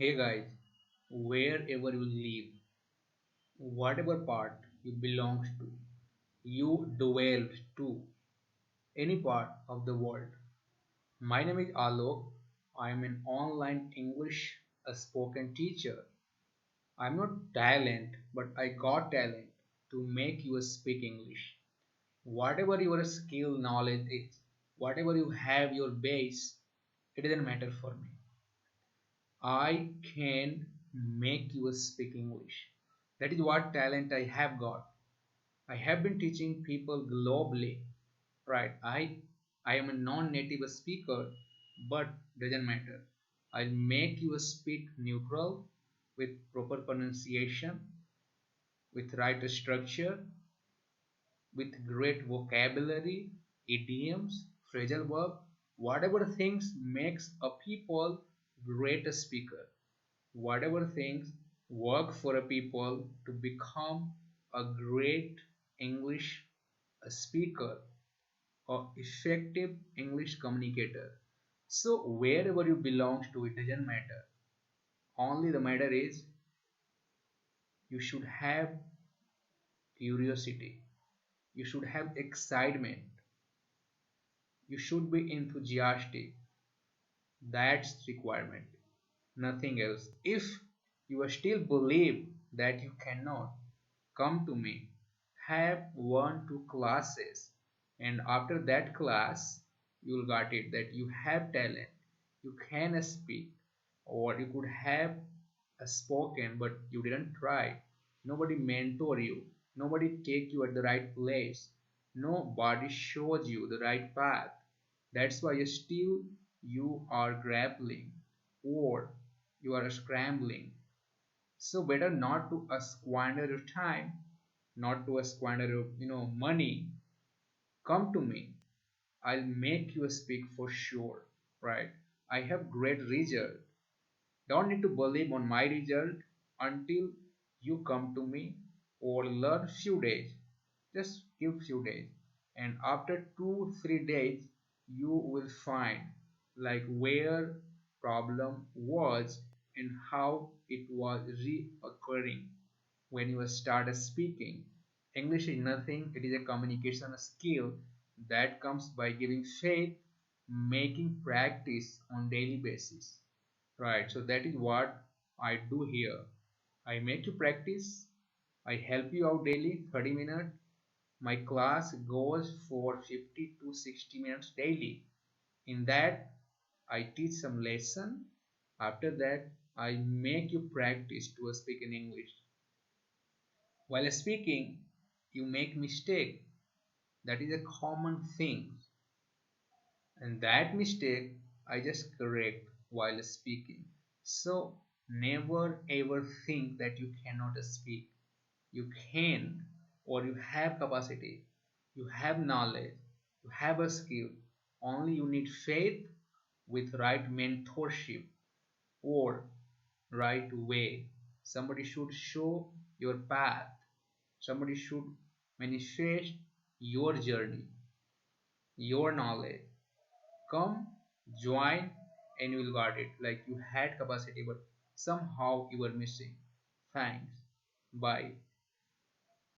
Hey guys, wherever you live, whatever part you belong to, you dwell to any part of the world. My name is Alok. I am an online English spoken teacher. I'm not talent, but I got talent to make you speak English. Whatever your skill knowledge is, whatever you have your base, it doesn't matter for me. I can make you speak English. That is what talent I have got. I have been teaching people globally, right? I am a non-native speaker, but doesn't matter. I'll make you speak neutral with proper pronunciation, with right structure, with great vocabulary, idioms, phrasal verb, whatever things makes a people great speaker. Whatever things work for a people to become a great English speaker or effective English communicator. So wherever you belong to, it doesn't matter. Only the matter is you should have curiosity. You should have excitement. You should be enthusiastic. That's requirement. Nothing else. If you still believe that you cannot, come to me, have 1 2 classes, and after that class you'll got it that you have talent, you can speak, or you could have spoken but you didn't try. Nobody mentor you, nobody take you at the right place, nobody shows you the right path. That's why still you are grappling, or you are scrambling. So better not to squander your time, not to squander your money. Come to me. I'll make you speak for sure. Right? I have great result. Don't need to believe on my result until you come to me or learn few days. Just give few days. And after 2 3 days you will find like where problem was and how it was reoccurring when you start speaking. English is nothing, it is a communication skill that comes by giving faith, making practice on daily basis. Right, so that is what I do here. I make you practice, I help you out daily 30 minutes. My class goes for 50 to 60 minutes daily. In that, I teach some lesson. After that, I make you practice to speak in English. While speaking, you make mistake. That is a common thing. And that mistake I just correct while speaking. So never ever think that you cannot speak. You can, or you have capacity, you have knowledge, you have a skill. Only you need faith with right mentorship or right way. Somebody should show your path. Somebody should manifest your journey, your knowledge. Come, join, and you will got it. Like you had capacity, but somehow you were missing. Thanks. Bye.